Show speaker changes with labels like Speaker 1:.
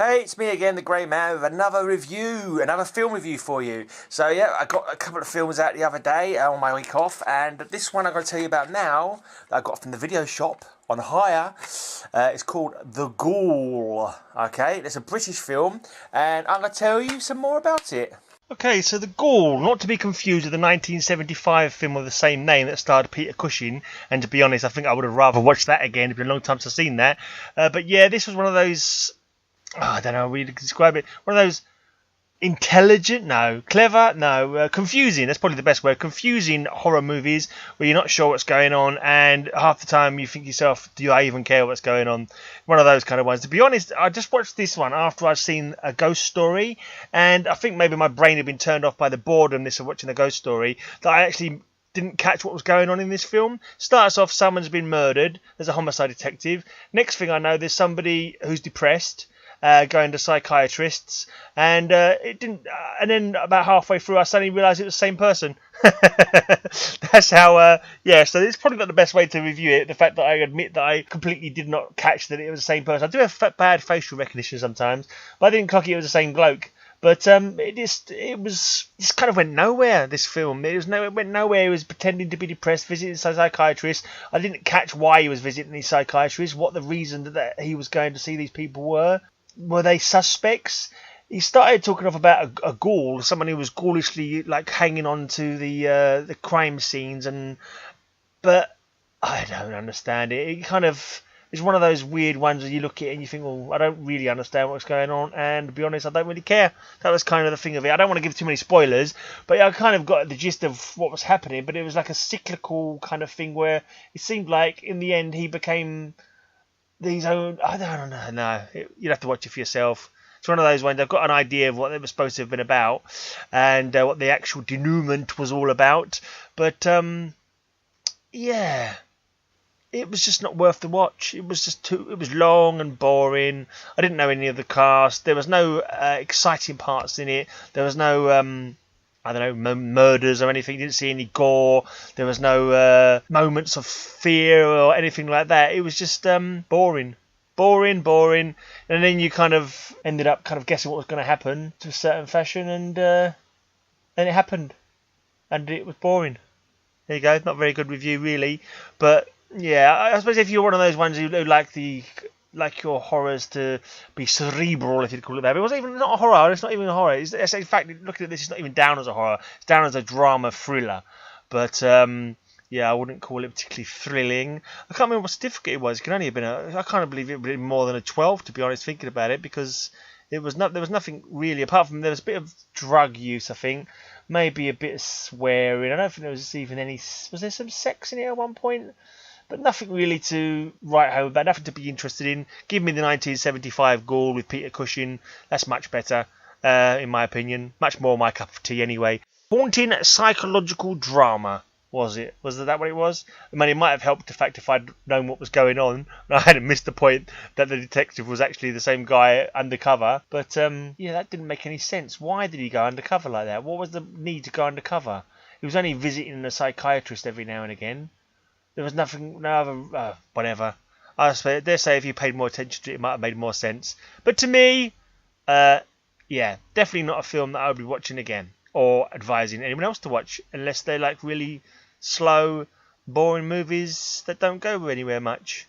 Speaker 1: Hey, it's me again, the Grey Man, with another review, another film review for you. So yeah, I got a couple of films out the other day on my week off, and this one I'm going to tell you about now, that I got from the video shop on hire. It's called The Ghoul. Okay, it's a British film, and I'm going to tell you some more about it.
Speaker 2: Okay, so The Ghoul, not to be confused with the 1975 film of the same name that starred Peter Cushing, and to be honest, I think I would have rather watched that again. It's been a long time since I've seen that. But yeah, this was one of those, I don't know how we describe it, one of those intelligent, no, clever, no, confusing, that's probably the best word, confusing horror movies where you're not sure what's going on, and half the time you think to yourself, do I even care what's going on? One of those kind of ones. To be honest, I just watched this one after I'd seen A Ghost Story, and I think maybe my brain had been turned off by the boredom of watching A Ghost Story, that I actually didn't catch what was going on in this film. Starts off, someone's been murdered, there's a homicide detective. Next thing I know, there's somebody who's depressed, going to psychiatrists, and it didn't. And then about halfway through, I suddenly realised it was the same person. That's how. Yeah, so it's probably not the best way to review it. The fact that I admit that I completely did not catch that it was the same person. I do have bad facial recognition sometimes, but I didn't clock it was the same bloke. But it just kind of went nowhere. This film, it went nowhere. He was pretending to be depressed, visiting a psychiatrist. I didn't catch why he was visiting these psychiatrists, what the reason that he was going to see these people were. Were they suspects? He started talking off about a ghoul, someone who was ghoulishly like hanging on to the crime scenes, but I don't understand it. It kind of is one of those weird ones where you look at it and you think, well, I don't really understand what's going on, and to be honest, I don't really care. That was kind of the thing of it. I don't want to give too many spoilers, but I kind of got the gist of what was happening, but it was like a cyclical kind of thing where it seemed like in the end he became these own. I don't know. No, you'd have to watch it for yourself. It's one of those ones. I've got an idea of what they were supposed to have been about, and what the actual denouement was all about. But yeah, it was just not worth the watch. It was just too. It was long and boring. I didn't know any of the cast. There was no exciting parts in it. There was no I don't know, murders or anything. You didn't see any gore. There was no moments of fear or anything like that. It was just boring. And then you kind of ended up kind of guessing what was going to happen to a certain fashion, and it happened. And it was boring. There you go. Not a very good review, really. But yeah, I suppose if you're one of those ones who like your horrors to be cerebral, if you'd call it that. But it wasn't even not a horror. It's not even a horror. It's in fact, looking at this, it's not even down as a horror. It's down as a drama thriller. But yeah, I wouldn't call it particularly thrilling. I can't remember what certificate it was. It can only have been I can't believe it would have been more than a 12, to be honest, thinking about it, because there was nothing really apart from there was a bit of drug use, I think, maybe a bit of swearing. I don't think there was even any. Was there some sex in it at one point? But nothing really to write home about, nothing to be interested in. Give me the 1975 Ghoul with Peter Cushing. That's much better, in my opinion. Much more my cup of tea, anyway. Haunting psychological drama, was it? Was that what it was? I mean, it might have helped the fact if I'd known what was going on. I hadn't missed the point that the detective was actually the same guy undercover. But, yeah, that didn't make any sense. Why did he go undercover like that? What was the need to go undercover? He was only visiting a psychiatrist every now and again. There was nothing, no other, whatever. I dare say if you paid more attention to it, it might have made more sense. But to me, yeah, definitely not a film that I would be watching again, or advising anyone else to watch, unless they like really slow, boring movies that don't go anywhere much.